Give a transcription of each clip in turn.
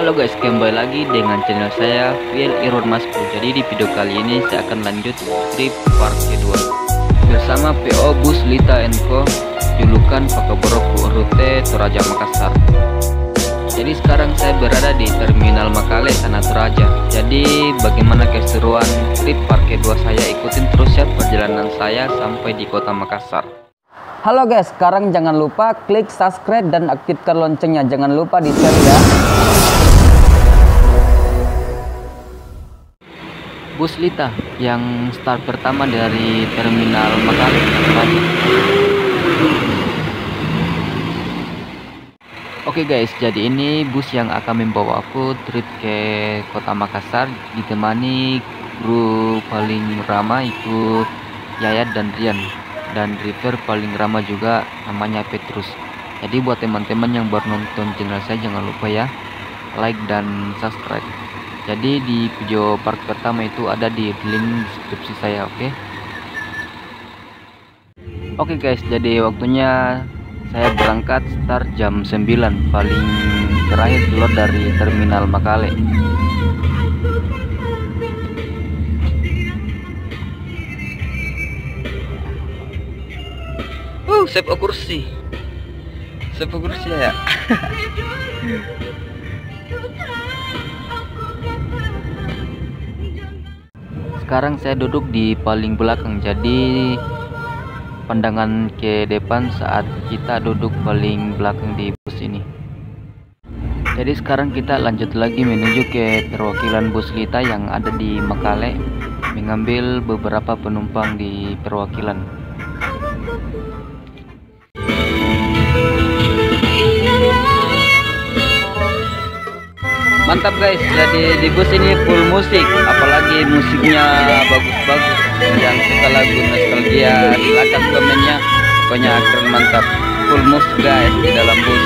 Halo guys, kembali lagi dengan channel saya Viel Irwan Mas Pro. Jadi di video kali ini saya akan lanjut trip part kedua bersama PO Bus Lita & Co, julukan Pakaboroku, rute Toraja Makassar. Jadi sekarang saya berada di Terminal Makale, Tanah Toraja. Jadi bagaimana keseruan trip part kedua saya, ikutin terus ya perjalanan saya sampai di kota Makassar. Halo guys, sekarang jangan lupa klik subscribe dan aktifkan loncengnya. Jangan lupa di share ya. Bus Lita yang start pertama dari Terminal Makale. Oke guys, jadi ini bus yang akan membawa aku trip ke kota Makassar, ditemani kru paling ramah itu Yayat dan Rian, dan driver paling ramah juga namanya Petrus. Jadi buat teman-teman yang baru nonton channel saya, jangan lupa ya like dan subscribe. Jadi di video part pertama itu ada di link deskripsi saya, oke? Oke guys, jadi waktunya saya berangkat start jam 9, paling terakhir keluar dari Terminal Makale. Save kursi. Save kursi ya. Sekarang saya duduk di paling belakang, jadi pandangan ke depan saat kita duduk paling belakang di bus ini. Jadi sekarang kita lanjut lagi menuju ke perwakilan Bus Lita yang ada di Makale, mengambil beberapa penumpang di perwakilan. Mantap guys, jadi di bus ini full musik, apalagi musiknya bagus-bagus. Yang suka lagu nostalgia, silakan komennya. Pokoknya keren, mantap, full musik guys di dalam bus.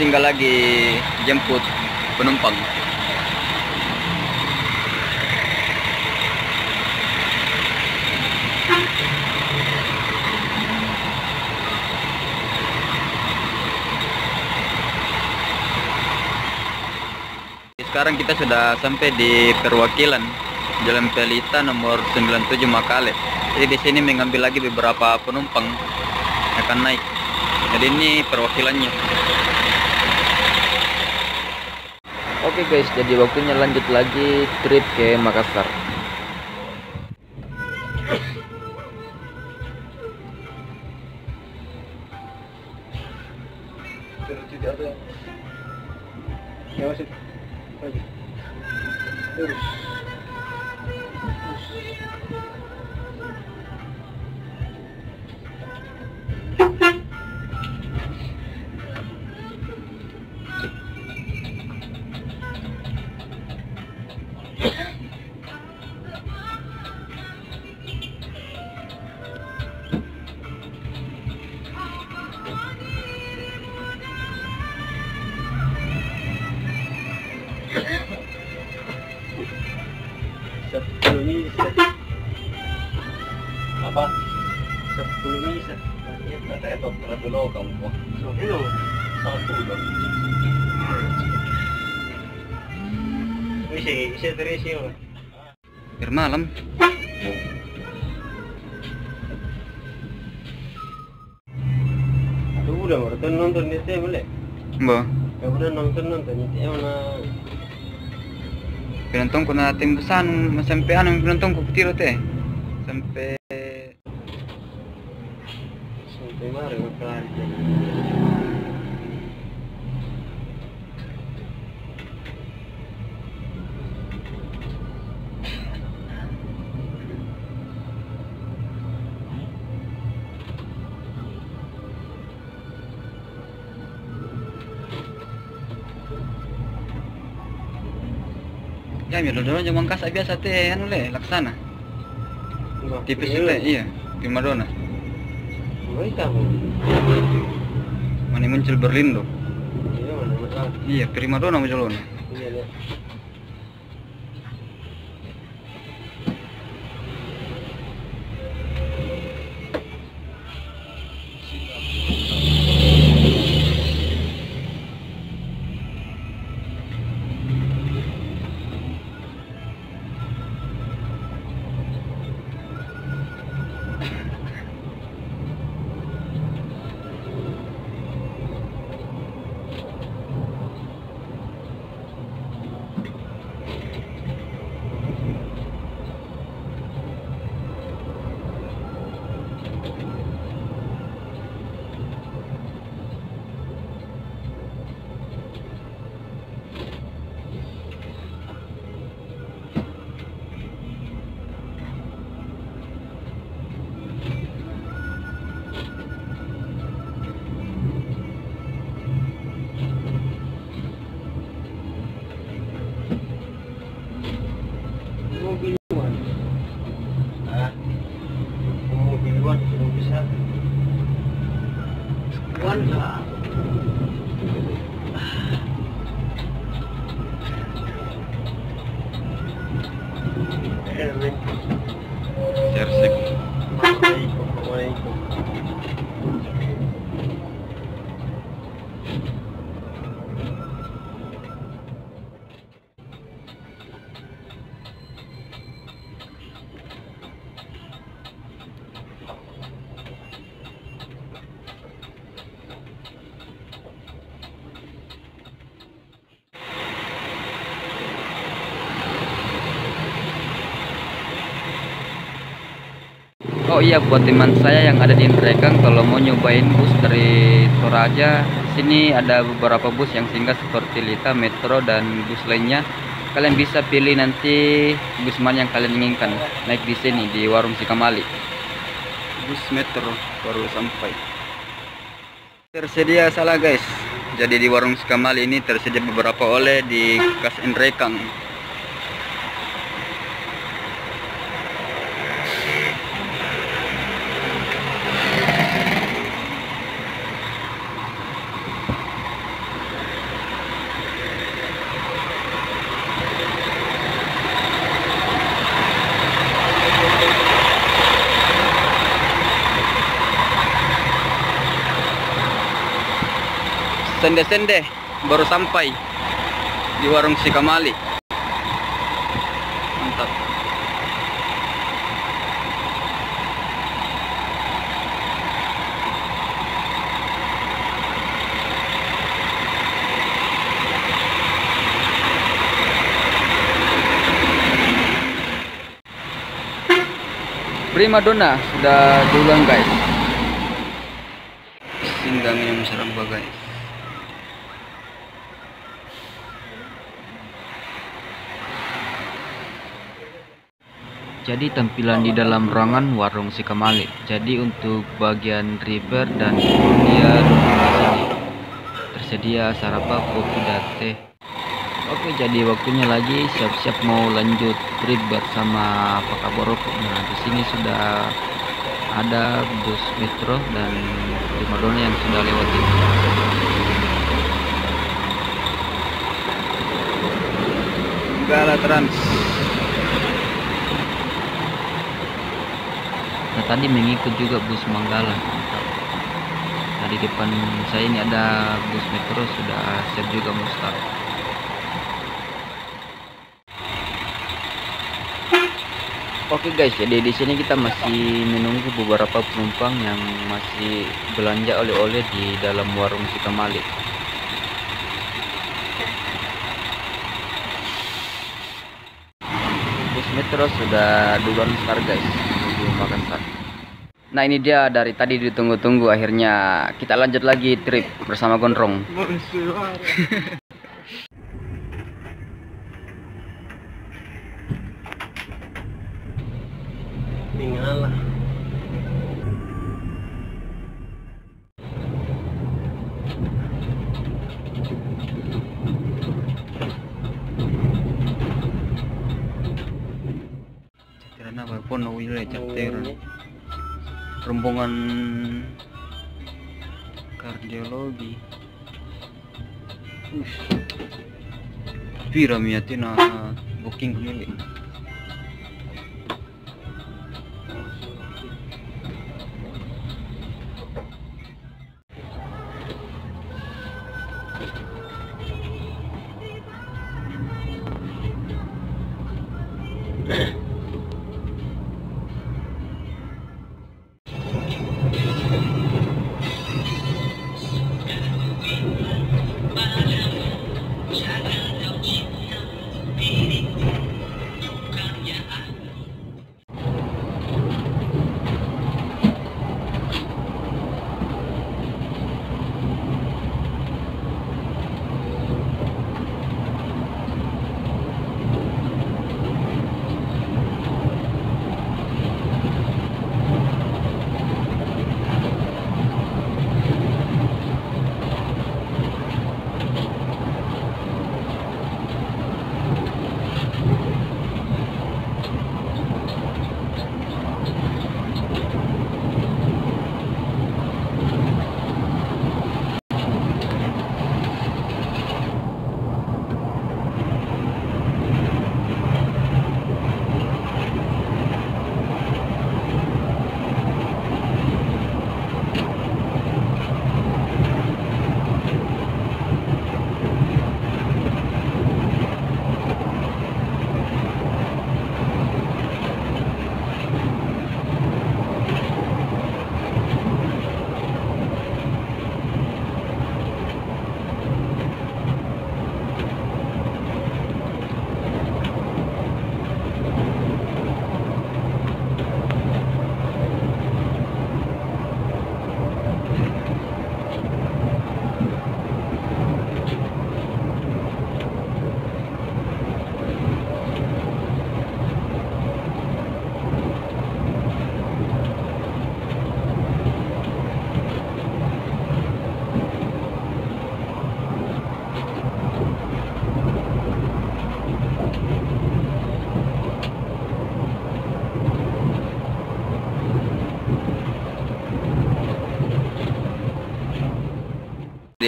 Tinggal lagi jemput penumpang. Sekarang kita sudah sampai di perwakilan Jalan Pelita nomor 97 Makale. Jadi di sini mengambil lagi beberapa penumpang yang akan naik. Jadi ini perwakilannya. Oke guys, jadi waktunya lanjut lagi trip ke Makassar. Apa? 10 bisa. Kata itu terlalu kamu. 10. 1 dong. Isi terisi. Biar malam. Aduh, udah baru nonton di TV boleh? Mbak. Ya udah nonton di TV mana? Penonton ko na tembusan sampai anong penonton ko tiro teh sampai mari makan. Ya, mi dodon jaman kasa biasa teh anu le laksana. Tipis le, iya, prima donna. Baik kamu. Mana muncul Berlindo. Iya, mana masalah. Iya, prima donna muncul. Iya, deh. Cersek. Oh iya, buat teman saya yang ada di Nrekang, kalau mau nyobain bus dari Toraja, sini ada beberapa bus yang singgah seperti Lita, Metro, dan bus lainnya. Kalian bisa pilih nanti bus mana yang kalian inginkan. Naik di sini di Warung Sikamali. Bus Metro baru sampai. Tersedia salah guys. Jadi di Warung Sikamali ini tersedia beberapa oleh di khas Nrekang. Sende-sende baru sampai di Warung Sikamali. Mantap. Primadona sudah duluan guys. Singgah minum seramba guys. Jadi tampilan di dalam ruangan Warung Sikamali. Jadi untuk bagian river dan dia di sini tersedia sarapan, kopi, dan teh. Oke, jadi waktunya lagi siap-siap mau lanjut trip bersama Pak Kaboroko. Nah, di sini sudah ada bus Metro dan Primadona yang sudah lewatin. Gala Trans. Nah, tadi mengikut juga bus Manggala. Nah, di depan saya ini ada bus Metro sudah siap juga mau start. Oke guys, jadi di sini kita masih menunggu beberapa penumpang yang masih belanja oleh-oleh di dalam Warung Sikamali. Bus Metro sudah duluan start guys, menuju Makassar. Nah, ini dia dari tadi ditunggu-tunggu, akhirnya kita lanjut lagi trip bersama Gondrong. Tinggal lah. Karena walaupun wilayah Cakteran rombongan kardiologi piramiatina booking milik.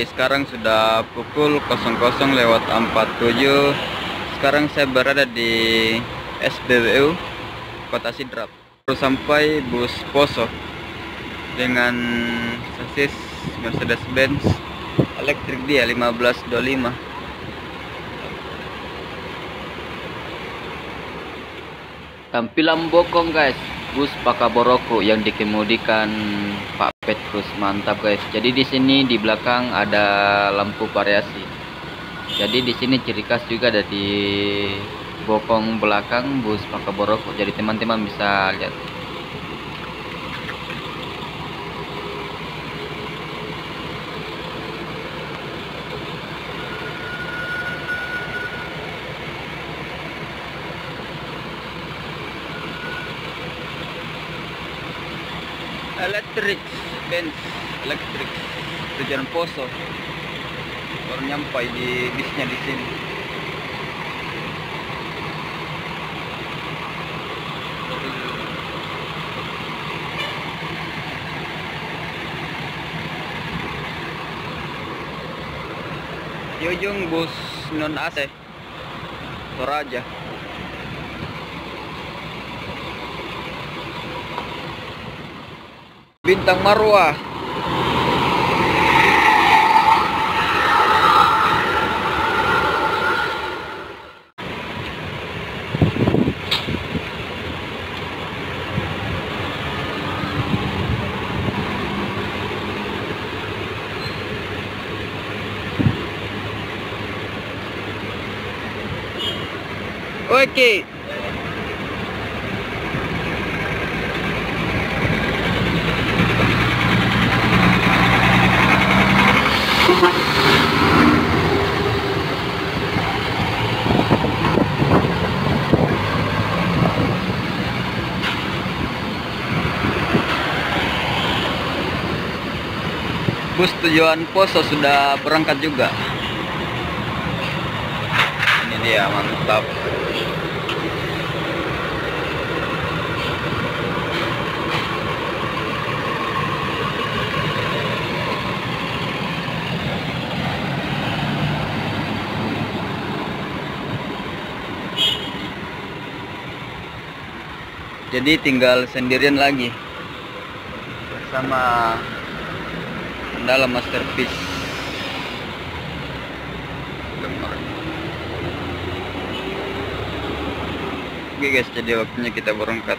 Jadi sekarang sudah pukul 00:47. Sekarang saya berada di SPBU Kota Sidrap. Baru sampai bus Poso dengan sasis Mercedes-Benz elektrik dia 1525. Tampilan bokong guys, bus Pakaboroko yang dikemudikan Pak Petrus, mantap guys. Jadi di sini di belakang ada lampu variasi. Jadi di sini ciri khas juga ada di bokong belakang bus Pakaboroko. Jadi teman-teman bisa lihat. Elektrik Benz elektrik tujuan Poso, baru nyampai di bisnya di sini. Di ujung bus non AC Toraja. Bintang Marwah. Oke. Bus tujuan Poso sudah berangkat juga. Ini dia, mantap. Jadi tinggal sendirian lagi bersama dalam masterpiece. Oke guys, jadi waktunya kita berangkat.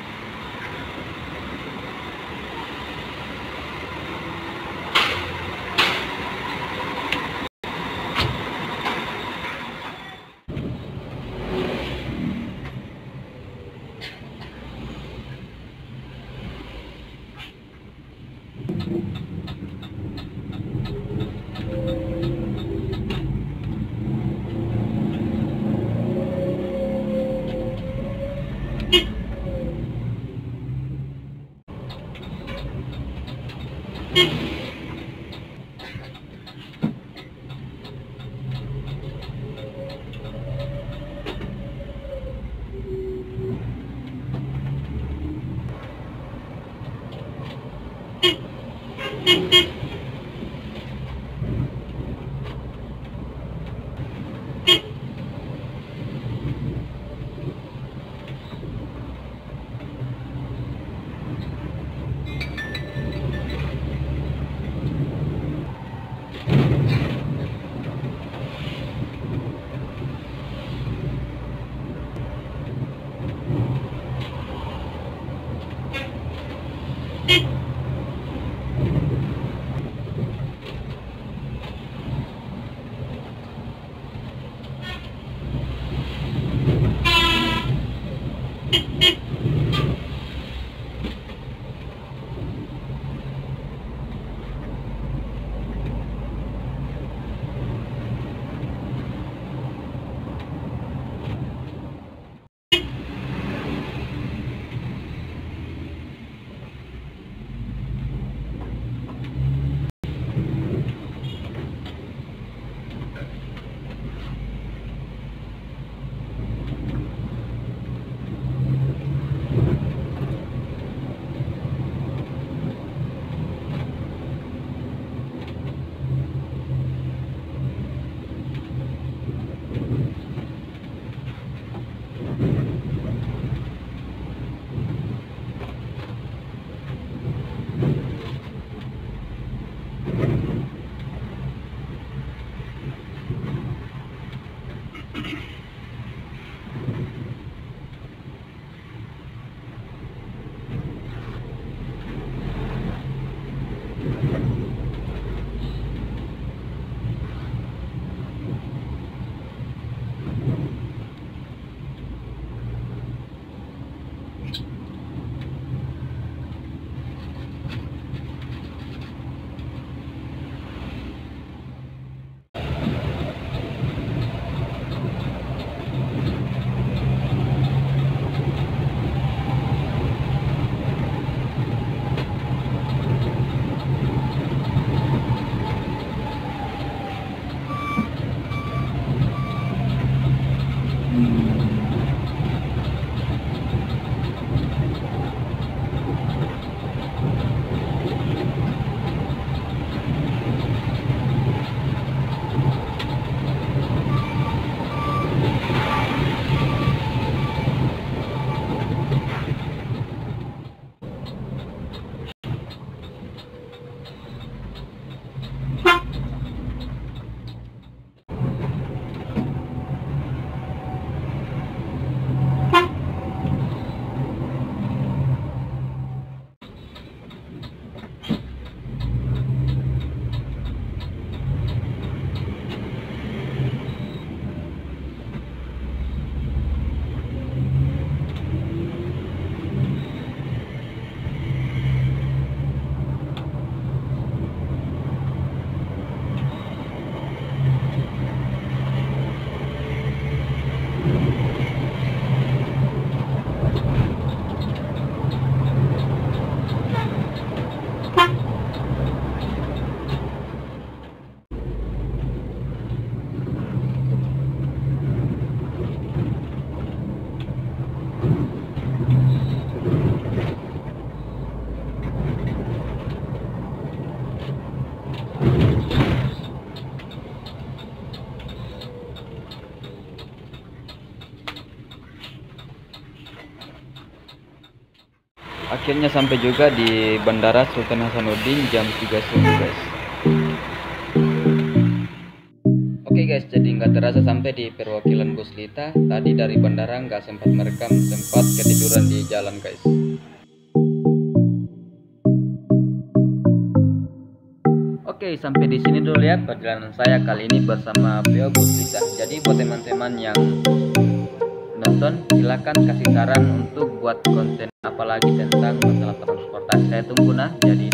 Akhirnya sampai juga di Bandara Sultan Hasanuddin jam 3 subuh guys. Oke guys, jadi nggak terasa sampai di perwakilan bus Lita. Tadi dari bandara nggak sempat merekam, sempat ketiduran di jalan guys. Oke, sampai di sini dulu ya perjalanan saya kali ini bersama PO Bus Lita. Jadi buat teman-teman yang nonton, silakan kasih saran untuk buat konten apalagi tentang masalah transportasi. Saya tunggu nah. Jadi